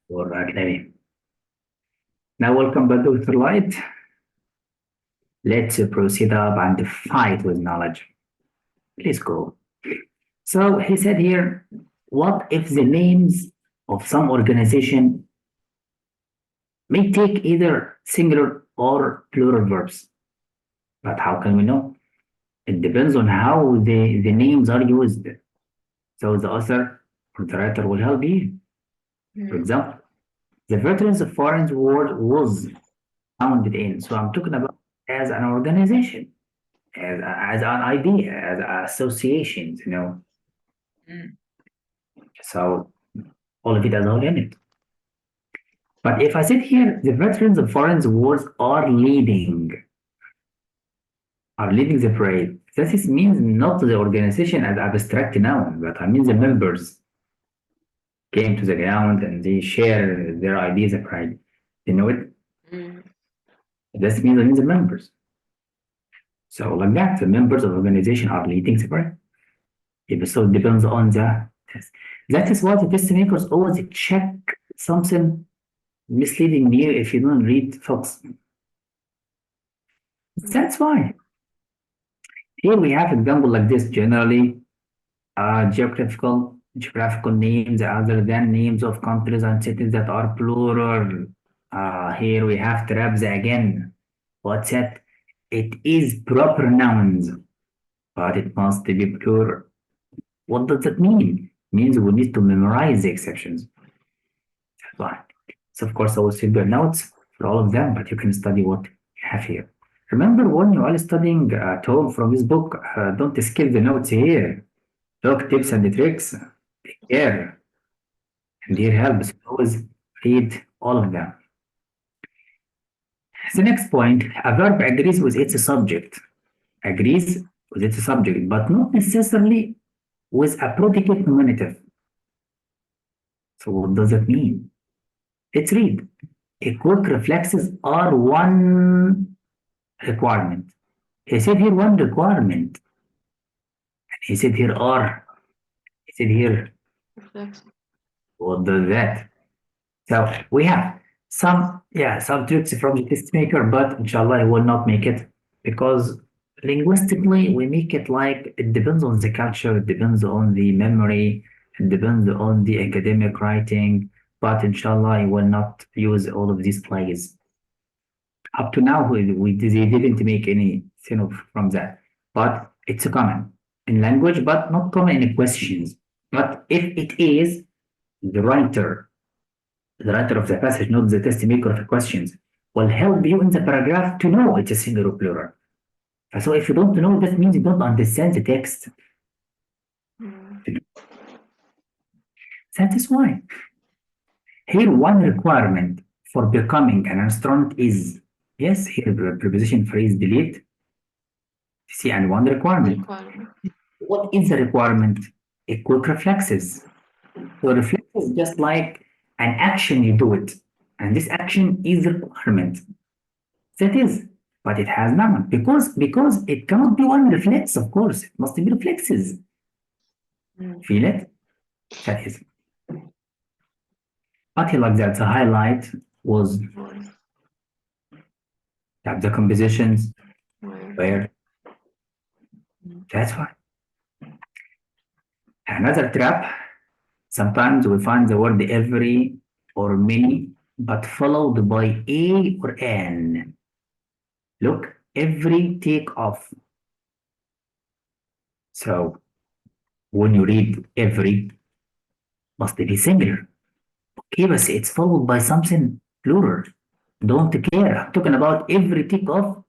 All right, Lenny. Now, welcome back, Dr. Light. Let's proceed up and fight with knowledge. Please go. So he said here, what if the names of some organization may take either singular or plural verbs? But how can we know? It depends on how the names are used. So the author or the writer will help you. For example, the Veterans of Foreign War was founded in. So I'm talking about as an organization, as an idea, as associations, So all of it has all in it. But if I sit here, the Veterans of Foreign Wars are leading the parade. That is means not the organization as abstract noun, but I mean the members came to the ground and they share their ideas of pride. You know it? That means the members. So like that, the members of the organization are leading the parade. So it depends on the test. That is why the test makers always check something misleading you if you don't read facts. That's why. Here we have example like this generally geographical names other than names of countries and cities that are plural. Here we have traps again. What's that? It is proper nouns, but it must be plural. What does that mean? It means we need to memorize the exceptions. That's why. So of course I will save your notes for all of them, but you can study what you have here. Remember when you are studying at home from this book, don't skip the notes here. Look, tips and tricks. Take care. And here helps. Always read all of them. The next point, a verb agrees with its subject. Agrees with its subject, but not necessarily with a predicate nominative. So what does that mean? Let's read. Quick reflexes are one requirement. He said here one requirement. He said here are. He said here. What does that? So we have some tricks from the test maker, but inshallah I will not make it because linguistically we make it like it depends on the culture, it depends on the memory, it depends on the academic writing, but inshallah I will not use all of these plays. Up to now they didn't make anything from that, but it's a common in language, but not common in questions. But if it is, the writer of the passage, not the test maker of the questions, will help you in the paragraph to know it's a singular or plural. So if you don't know, that means you don't understand the text. That is why. Here, one requirement for becoming an astronaut is, yes, here the preposition phrase delete. See, and one requirement. What is the requirement? Quick reflexes. So reflexes just like an action, you do it. And this action is a requirement. That is, but it has noun because it cannot be one reflex, of course. It must be reflexes. Feel it? That is. But he like that, the highlight was that the compositions where that's why. Another trap, sometimes we find the word every or many, but followed by a or an. Look, every take off. So when you read every, must be singular. Okay, but it's followed by something plural. Don't care. I'm talking about every take off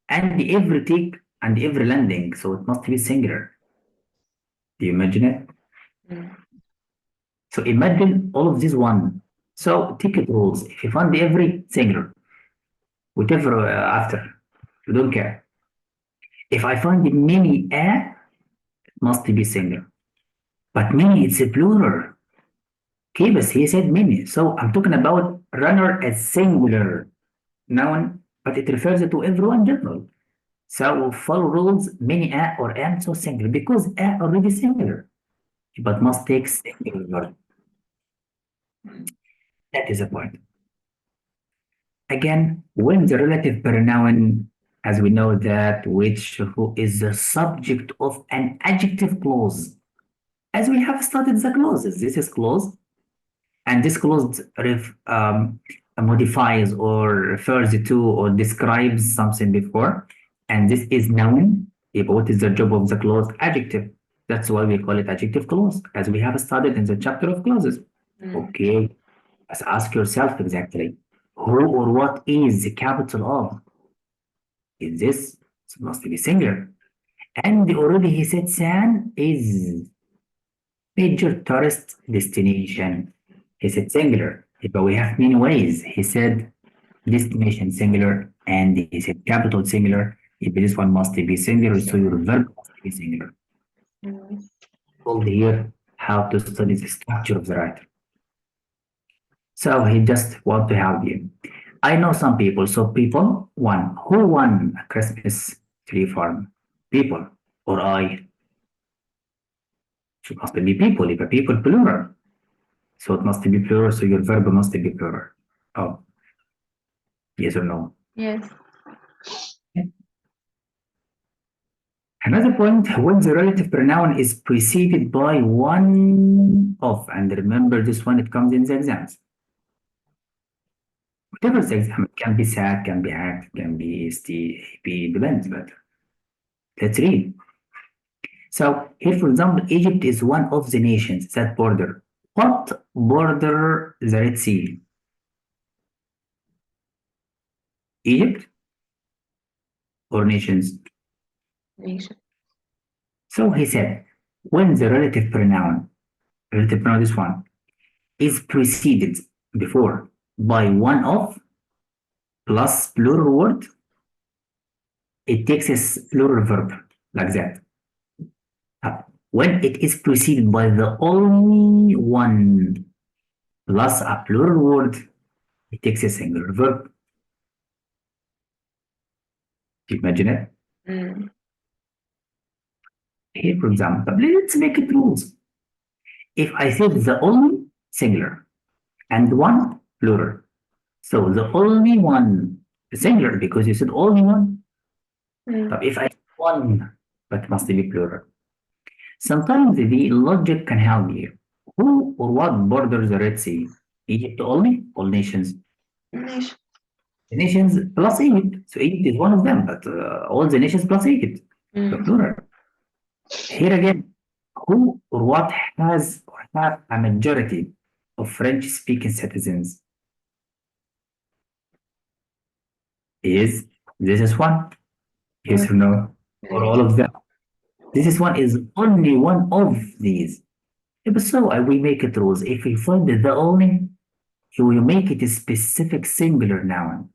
and every take and every landing. So it must be singular. Do you imagine it? So imagine all of this one. So ticket rules. If you find every singular, whatever after, you don't care. If I find many it must be singular. But many, it's a plural. Okay, but he said many. So I'm talking about runner as singular noun, but it refers to everyone general. So follow rules, many a or am, so singular, because a already singular, but must take singular. That is the point. Again, when the relative pronoun, as we know that which who is the subject of an adjective clause, as we have studied the clauses, this is clause, and this clause modifies or refers to or describes something before, and this is noun. What is the job of the clause? Adjective. That's why we call it adjective clause, as we have studied in the chapter of clauses. Okay, let's ask yourself exactly who or what is the capital of? Is this? It must be singular. And already he said San is major tourist destination. He said singular, but we have many ways. He said destination singular, and he said capital singular. If this one must be singular, so your verb must be singular. Told here how to study the structure of the writer. So he just want to help you. I know some people. So people, one, who won a Christmas tree farm? People or I? It must be people, if a people plural. So it must be plural, so your verb must be plural. Oh, yes or no? Yes. Another point, when the relative pronoun is preceded by one of, and remember this one, it comes in the exams. Whatever the exam, it can be sat, can be act, can be be depends, but let's read. So here, for example, Egypt is one of the nations that border. What border the Red Sea? Egypt or nations? Nation. So he said, when the relative pronoun this one, is preceded before by one of plus plural word, it takes a plural verb like that. When it is preceded by the only one plus a plural word, it takes a singular verb. Imagine it. Here, for example, let's make it rules. If I said the only singular and one plural, so the only one singular because you said only one. But if I said one, but must be plural. Sometimes the logic can help you. Who or what borders the Red Sea? Egypt only? All nations? Nation. The nations plus Egypt. So Egypt is one of them, but all the nations plus Egypt. The plural. Here again, who or what has or have a majority of French-speaking citizens? Is this one? Yes or no? Or all of them? This one is only one of these. So we make it rules. If we find the only, you will make it a specific singular noun.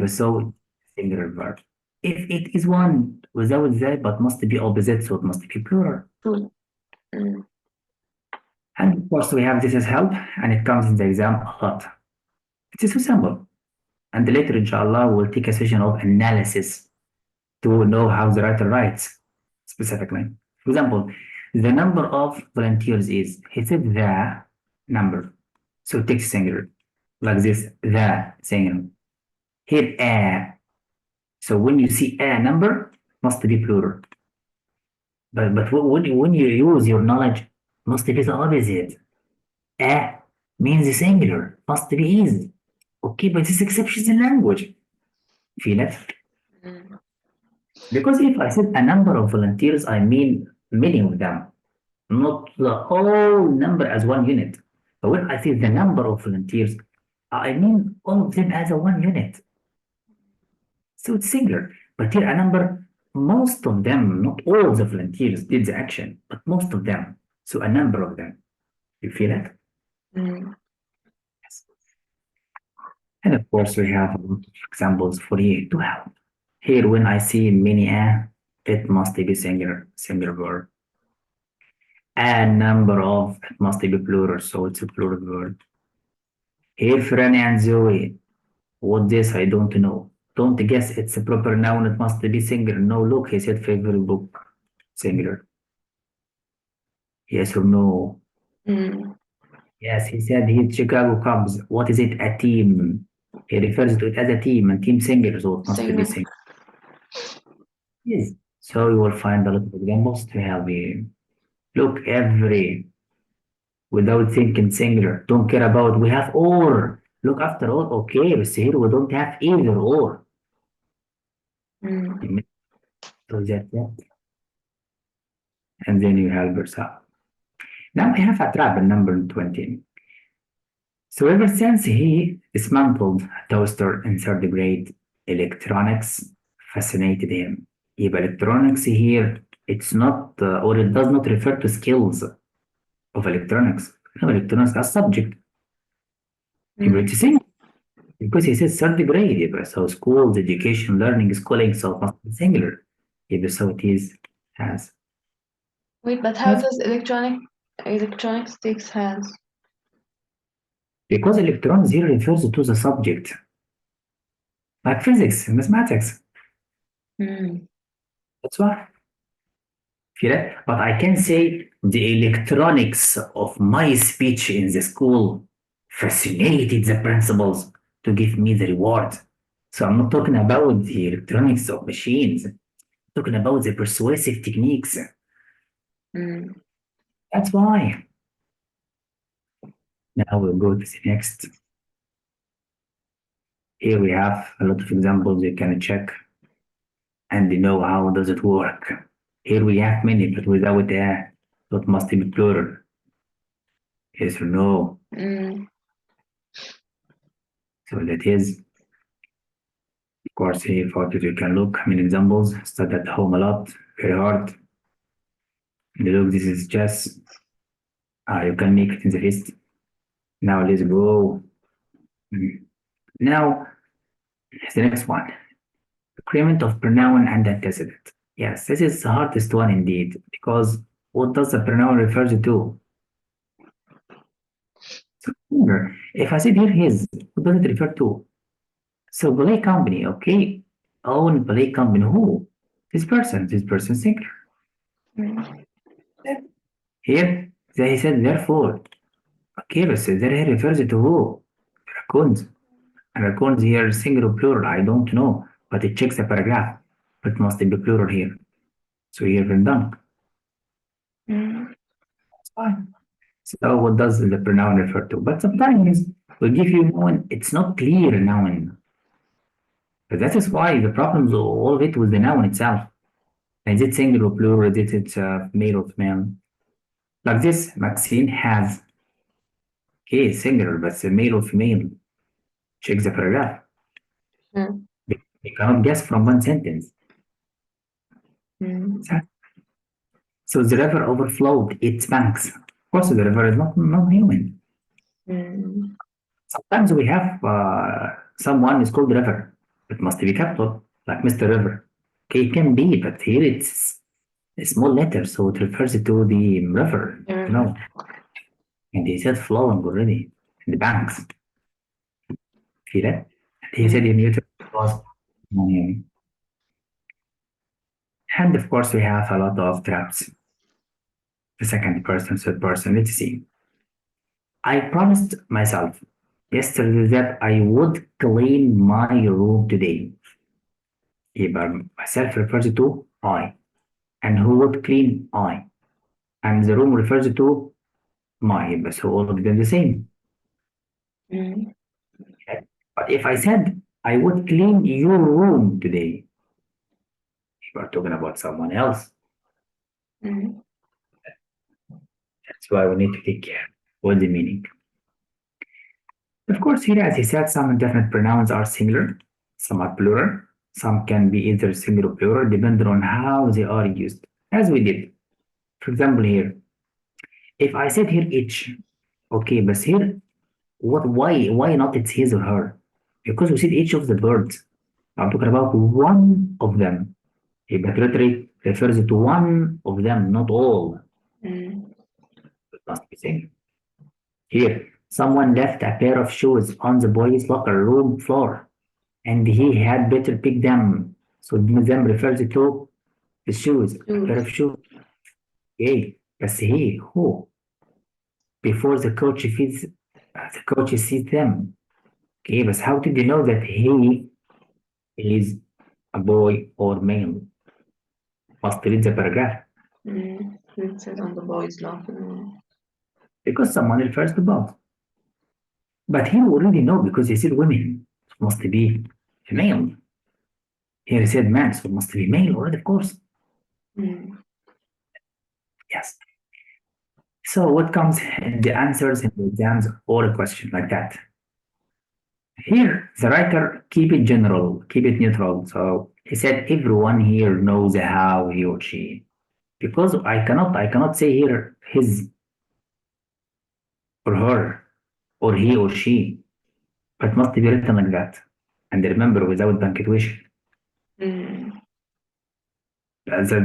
So singular verb. If it is one without that, but must be opposite, so it must be plural. And of course, we have this as help, and it comes in the exam a lot. It is so simple. And later, inshallah, we'll take a session of analysis to know how the writer writes specifically. For example, the number of volunteers is, he said the number. So it takes singular, like this, the singular. Here, a. So when you see a number, must be plural. But when you use your knowledge, must be the opposite. A means singular, must be easy. Okay, but this exceptions in language. Feel it? Because if I said a number of volunteers, I mean many of them, not the whole number as one unit. But when I say the number of volunteers, I mean all of them as a one unit. So it's singular. But here a number, most of them, not all the volunteers did the action, but most of them. So a number of them. You feel it? Yes. And of course, we have a lot of examples for you to help. Here, when I see many a, it must be singular verb. A number of, it must be plural, so it's a plural word. Here, Franny and Zoe, what this? I don't know. Don't guess it's a proper noun, it must be singular. No, look, he said favorite book, singular. Yes or no? Yes, he said he Chicago Cubs. What is it? A team. He refers to it as a team, and team singular, so it must be Single. single. Yes. So you will find a lot of examples to help you. Look, every without thinking singular. Don't care about we have or. Look, after all, okay, but here we don't have either or. Mm. So that. And then you help yourself. Now we have a trap in number 20. So ever since he dismantled toaster in third grade, electronics fascinated him. يبقى electronics here, it's not, or it does not refer to skills of electronics. No, electronics as subject. يبقى it's single. Because he says third grade, يبقى so schools, education, learning, schooling, so it must be singular. يبقى so it is has. Wait, but how Yes. does electronics takes hands? Because electronics here refers to the subject. Like physics, mathematics. Mm. That's why. Feel it? But I can say the electronics of my speech in the school fascinated the principals to give me the reward. So I'm not talking about the electronics of machines. I'm talking about the persuasive techniques. Mm. That's why. Now we'll go to the next. Here we have a lot of examples you can check and you know how does it work. Here we have many, but without a, so it must be plural. Yes or no? Mm. So that is, of course, here for you can look many examples, study at home a lot, very hard. And look, this is just, you can make it in the list. Now let's go. Now, the next one. Agreement of pronoun and antecedent. Yes, this is the hardest one indeed, because what does the pronoun refer to? So remember, if I said here his, what does it refer to? So play company, okay? Own play company, who? This person singular. Mm. Here, he said therefore. Okay, but there he refers to who? Raccoons. And raccoons here singular plural, I don't know, but it checks the paragraph. But it must be plural here. So here we're done. Mm. That's fine. So what does the pronoun refer to? But sometimes we give you noun, it's not clear noun. But that is why the problems all of it with the noun itself. Is it singular or plural? Is it male or female? Like this, Maxine has. Okay, singular, but it's a male or female. Check the paragraph. Mm. You cannot guess from one sentence. Mm. So the river overflowed its banks. Of course, the river is not human. Mm. Sometimes we have someone is called river. It must be capital, like Mr. River. Okay, it can be, but here it's a small letter, so it refers to the river, you know. And he said flowing already in the banks. See that? And he said immutable was. And of course, we have a lot of traps. The second person, third person. Let's see. I promised myself yesterday that I would clean my room today. يبقى myself refers to I. And who would clean I. And the room refers to my. يبقى so all of them the same. Mm. Okay? But if I said I would clean your room today, you are talking about someone else. Mm. That's why we need to take care. What's the meaning? Of course, here, as he said, some indefinite pronouns are singular, some are plural, some can be either singular or plural, depending on how they are used, as we did. For example, here, if I said here each, okay, but here, why not it's his or her? Because we said each of the birds. I'm talking about one of them. But literally refers to one of them, not all. Mm. It must be singular. Here, someone left a pair of shoes on the boys' locker room floor, and he had better pick them. So them refers to the shoes, a pair of shoes. Okay, بس he, who? before the coach sees them. Okay, but how did you know that he is a boy or male? Must read the paragraph It said on the boys laughing. because someone refers to both. But he already know because he said women. It must be a male. Here he said man, so it must be male already, of course. Yes. So what comes in the answers in the exams or a question like that? Here, the writer keep it general, keep it neutral. So he said everyone here knows how he or she. Because I cannot say here his or her or he or she, but must be written like that. And remember, without punctuation. The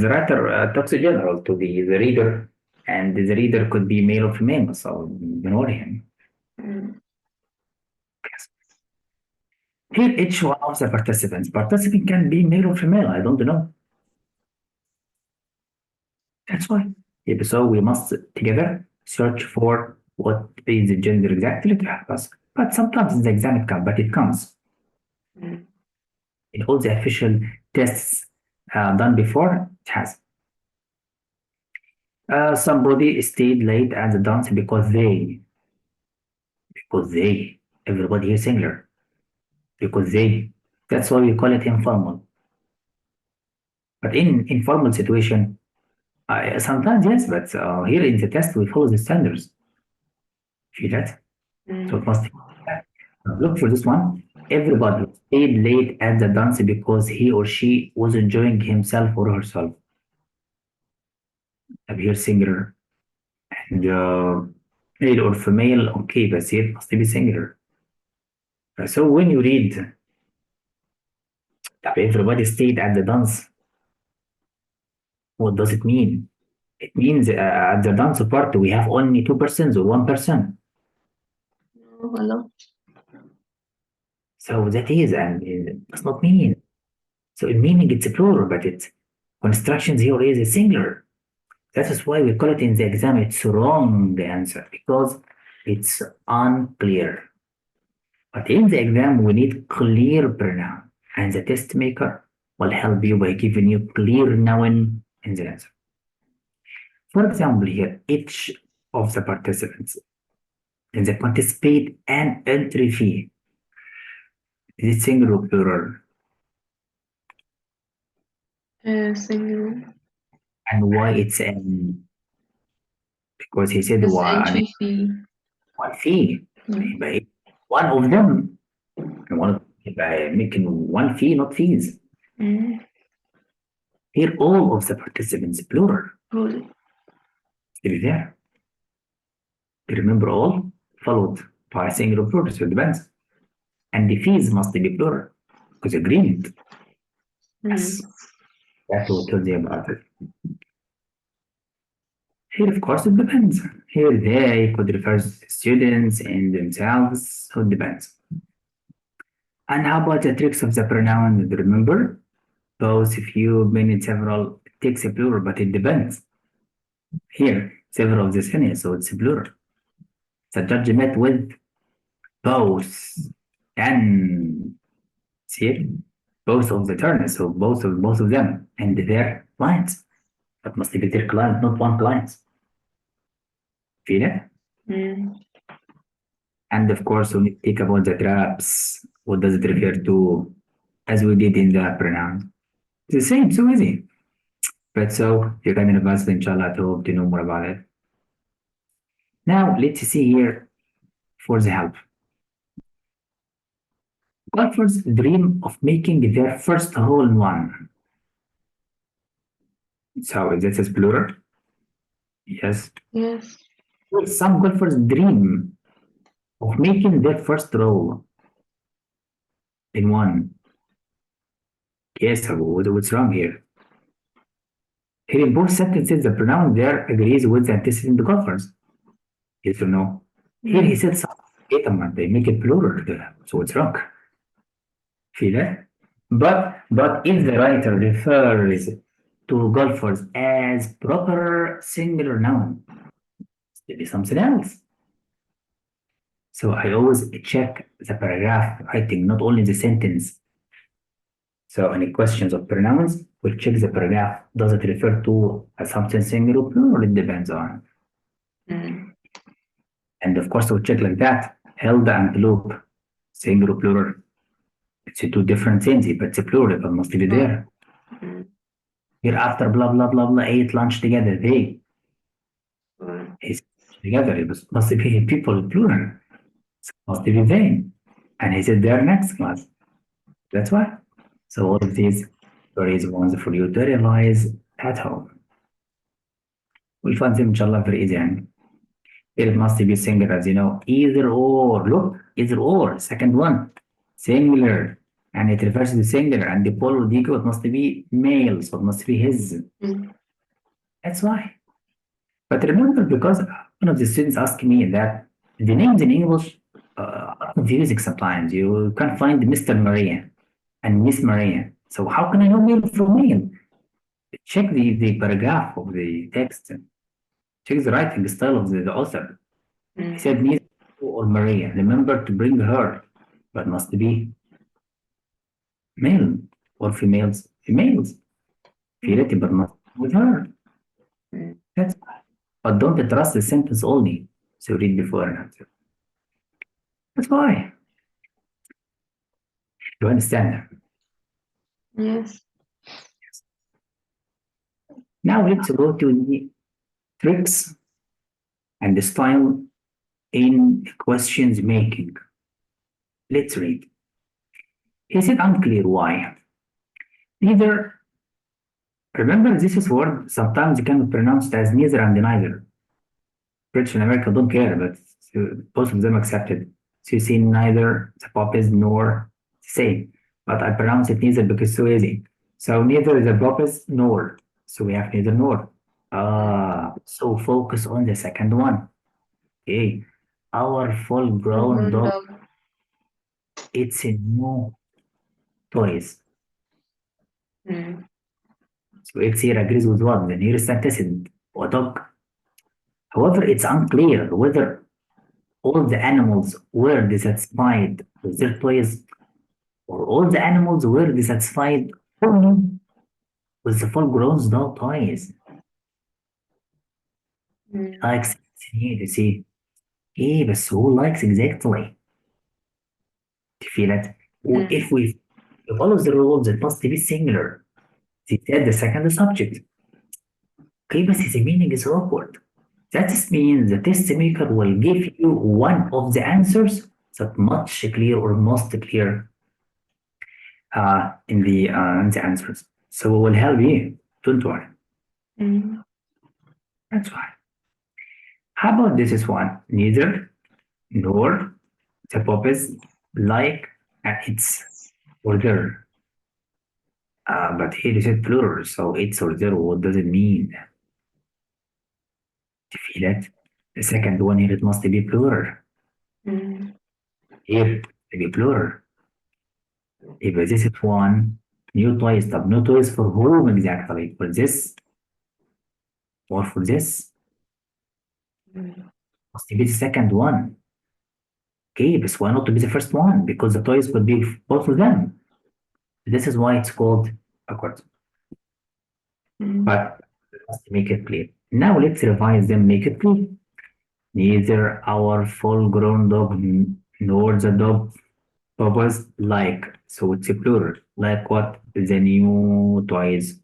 writer talks in general to the reader, and the reader could be male or female, so ignore him. Yes. Here, each one of the participant can be male or female, I don't know. That's why. So we must together search for what is the gender exactly to help us. But sometimes in the exam it comes, but it comes. In all the official tests done before, it has. Somebody stayed late at the dance because everybody here singular. Because that's why we call it informal. But in informal situation, sometimes yes, but here in the test we follow the standards. See that? So it must be. Look for this one. Everybody stayed late at the dance because he or she was enjoying himself or herself. Up here singular. And male or female, okay, but here it must be singular. So when you read everybody stayed at the dance, what does it mean? It means at the dance part we have only 2% or 1%. Hello. So that is, and it does not mean. So in meaning it's a plural, but it's constructions here is a singular. That is why we call it in the exam, it's wrong answer because it's unclear. But in the exam, we need clear pronoun, and the test maker will help you by giving you clear noun in the answer. For example, here, each of the participants in the participate and entry fee. Is it singular or plural? Single. And why it's an? Because he said It's one entry fee. fee. By one of them. By making one fee, not fees. Here, all of the participants, plural. Plural. Still there. Remember all followed by singular plural, so it depends. And the fees must be plural because agreement. Yes. That's what tells you about it. Here, of course, it depends. Here, they could refer to students and themselves, so it depends. And how about the tricks of the pronoun? Remember, those few, many, several, it takes a plural, but it depends. Here, several of the sentence, so it's a plural. The judge met with both and see both of the turns, so both of them and their clients. That must be their client, not one client. Feel it? And of course, when we think about the traps, what does it refer to? As we did in the pronoun. It's the same, so easy. But so, you can invest, inshallah, I hope to know more about it. Now, let's see here for the help. Golfers dream of making their first hole in one. So, this is plural? Yes. Yes. Well, some golfers dream of making their first hole in one. Yes, what's wrong here? Here in both sentences, the pronoun there agrees with the antecedent golfers. Yes or no? Here he said something, they make it plural, so what's wrong? Feel that? But if the writer refers to golfers as proper singular noun, it is something else. So I always check the paragraph writing, not only the sentence. So any questions of pronouns, we'll check the paragraph. Does it refer to something singular or plural? It depends on. Mm. And of course, we'll check like that. Held and loop, singular, plural. It's two different things, but it's a plural, but must be there. Mm. Here after blah blah blah blah ate lunch together. They Right. is together. It must be people plural. Must be they. And he said they are next class. That's why. So all of these stories ones for you to revise at home. We'll find them inshallah very easy. And it must be singular, as you know, either or. Look, either or. Second one, singular. And it refers to singular. And the plural deco, it must be male, so it must be his. Mm. That's why. But remember, because one of the students asked me that the names in English are confusing sometimes. You can't find Mr. Maria and Miss Maria. So how can I know male from male? Check the paragraph of the text. Check the writing style of the author. He said Mm. Miss or Maria. Remember to bring her, but must be male or females. Females. Female, but not with her. Mm. That's but don't trust the sentence only. So read before and after. That's why. You understand? Yes. Now let's go to the tricks and the style in questions making. Let's read. Is it unclear why? Neither. Remember, this is word sometimes can be pronounced as neither and neither. British and America don't care, but both of them accepted. So you see neither the puppies nor the same. But I pronounce it neither because it's so easy. So neither the puppies nor. So we have neither nor. So focus on the second one. Okay. Our full grown dog, it's a new toys. Mm. So X here agrees with what? The nearest antecedent, or dog. However, it's unclear whether all the animals were dissatisfied with their toys or all the animals were dissatisfied only with the full grown dog toys. Mm. Likes you see. ايه بس who likes exactly? Do you feel it? Mm. If we follow the rules, it must be singular. They said the second subject. Okay, but the meaning is awkward. That means the test maker will give you one of the answers that much clear or most clear in the answers. So it will help you. Don't worry. Mm. That's fine. How about this is one? Neither nor the puppies like it's or their. But here is it plural, so it's or their. What does it mean? Do you feel it? The second one here it must be plural. Mm. Here it be plural. If this is one, new toys, طب new toys for whom exactly? For this or for this? Mm. Must be the second one. Okay, but why not to be the first one? Because the toys could be both of them. This is why it's called awkward. Mm. But let's make it clear. Now let's revise them, make it clear. Neither our full-grown dog nor the dog Papa's like, so it's a plural. Like what? The new toys.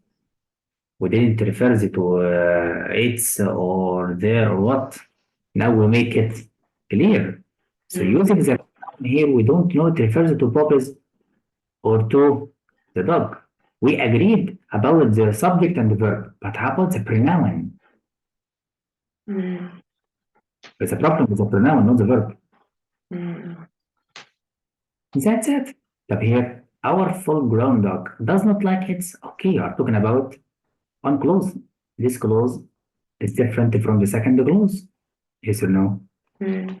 We didn't refer it to it's or there or what. Now we make it clear. So Mm. using the noun here, we don't know it refers to puppies or to the dog. We agreed about the subject and the verb, but how about the pronoun? Mm. There's a problem with the pronoun, not the verb. Mm. That's it. But here, our full-grown dog does not like it's okay. You are talking about one clause. This clause is different from the second clause. Yes or no? Mm.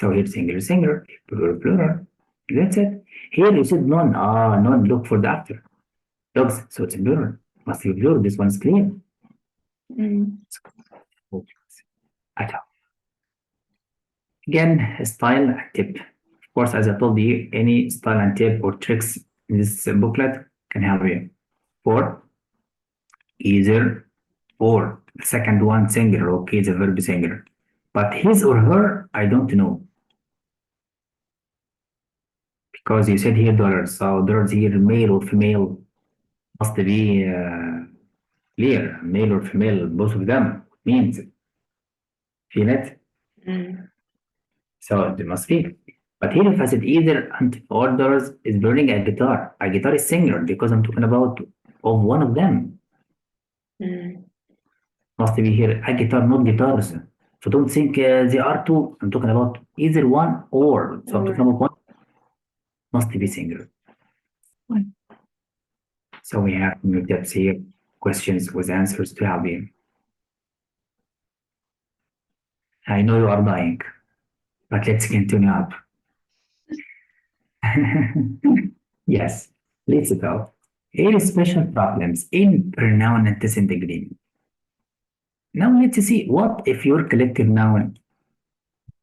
So here singular, singular, plural, plural. That's it. Here you said none. None. Look for the after. Dogs. So it's plural. Must be plural. This one's clear. Mm. At all. Again, style and tip. Of course, as I told you, any style and tip or tricks in this booklet can help you. For either or. The second one singular, okay, the verb singular. But his or her, I don't know. Because you said here dollars, so dollars here male or female must be clear, male or female, both of them means. Feel it? Mm. So they must be. But here if I said either and or dollars is burning a guitar. A guitar is singular because I'm talking about of one of them. Mm. Must be here a guitar, not guitars. So don't think they are two. I'm talking about either one or. So I'm talking about one must be singular. So we have new tips here, questions with answers to help you. I know you are dying, but let's continue up. Yes, let's go. Here special problems in pronoun antecedent agreement. Now let's see what if your collective noun.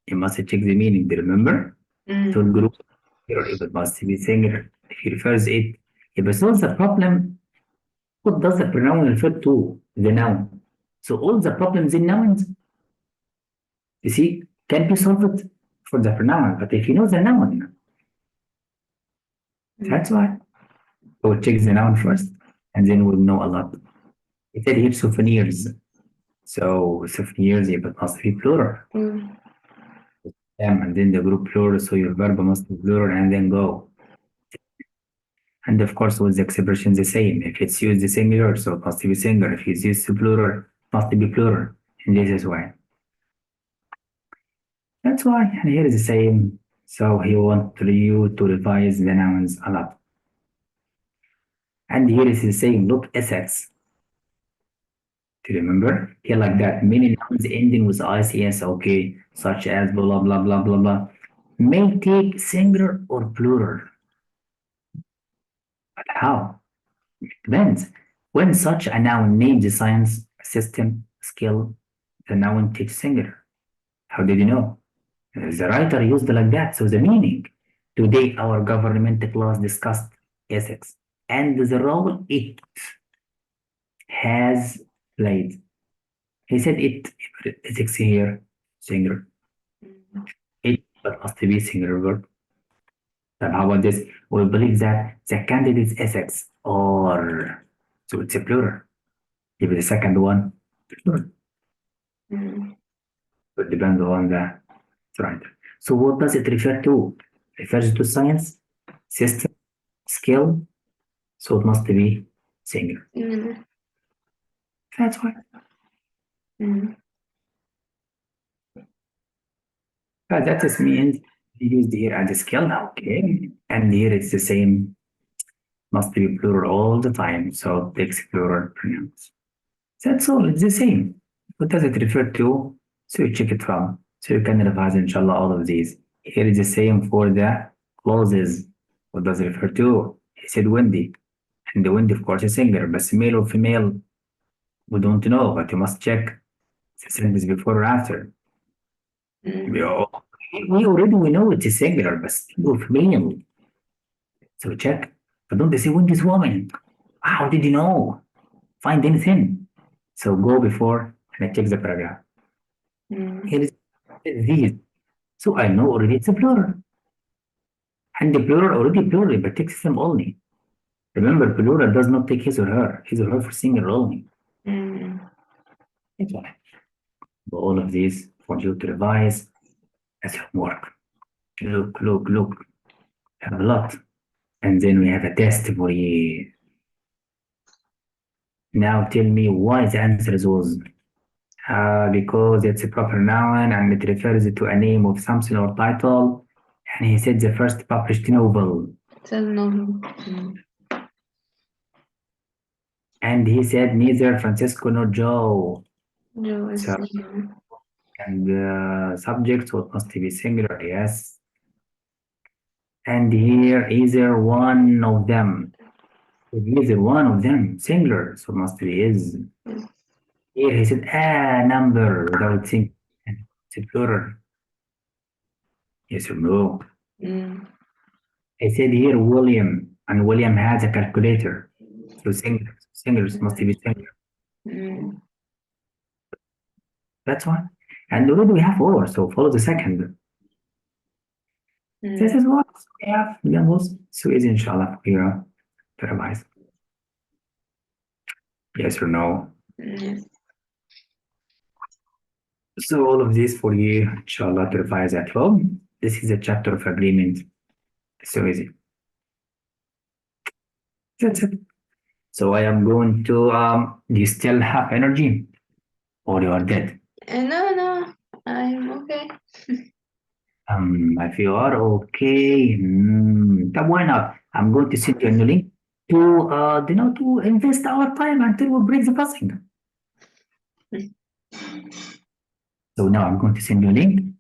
You must check the meaning, do you remember? So Mm. group or if it must be singular. If he refers it, if it solves the problem, what does the pronoun refer to? The noun. So all the problems in nouns, you see, can be solved for the pronoun, but if you know the noun, that's why. So check the noun first, and then we'll know a lot. It said here souvenirs. So souvenirs, if it must be plural. Mm. And then the group plural, so your verb must be plural, and then go. And of course, with the expression the same. If it's used the singular, so it must be singular. If it's used to plural, must be plural. And this is why. That's why. And here is the same. So he wants you to revise the nouns a lot. And here is the same. Look, assets. Do you remember? Here like that. Many nouns ending with ICS, okay, such as blah blah blah blah blah, may take singular or plural. But how? It depends. When such a noun names a science, system, skill, the noun takes singular. How did you know? The writer used like that. So the meaning. Today our government class discussed ethics and the role it has played. He said it ethics here, singular. It but must be singular verb. And how about this? We believe that the candidate's ethics or so it's a plural. If the second one, plural. Mm. It depends on the right. So what does it refer to? Refers to science, system, skill. So it must be singular. Mm. That's why. Mm. That is means used here as a skill. Okay. And here it's the same. Must be plural all the time. So it takes plural pronouns. That's all. It's the same. What does it refer to? So you check it from. So you can revise inshallah all of these. Here is the same for the clauses. What does it refer to? He said windy. And the wind, of course, is singular, but male or female, we don't know, but you must check the sentence before or after. Mm. We know it is singular, but male or female. So check. But don't they say wind is woman? How did you know? Find anything. So go before and I check the paragraph. Mm. Here is these. So I know already it's a plural. And the plural already plural, but takes them only. Remember, plural does not take his or her for singular only. Mm. That's why. All of these for you to revise as homework. Look. Have a lot. And then we have a test for you. Now tell me why the answer is was. Because it's a proper noun and it refers to a name of something or title. And he said the first published novel. Novel. Mm. And he said neither Francisco nor Joe. No, it's So, and subject, so it must be singular, yes. And here either one of them. Either one of them, singular, so it must be is. Yes. Here he said a number without thinking. It's a plural. Yes or no? Mm. I said here William, and William has a calculator. So singles must be singular. Mm. That's one. And already we have four, so follow the second. This Mm. is what we have levels. So easy inshallah for you to revise. Yes or no? Yes. So all of this for you, inshallah, to revise at home. This is a chapter of agreement. So easy. That's it. So I am going to do you still have energy? Or you are dead? No, I'm okay. If you are okay, then why not? I'm going to send you a new link to to invest our time until we break the buzzing. So now I'm going to send you a link.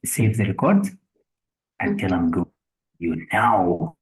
Save the record until I'm going you now.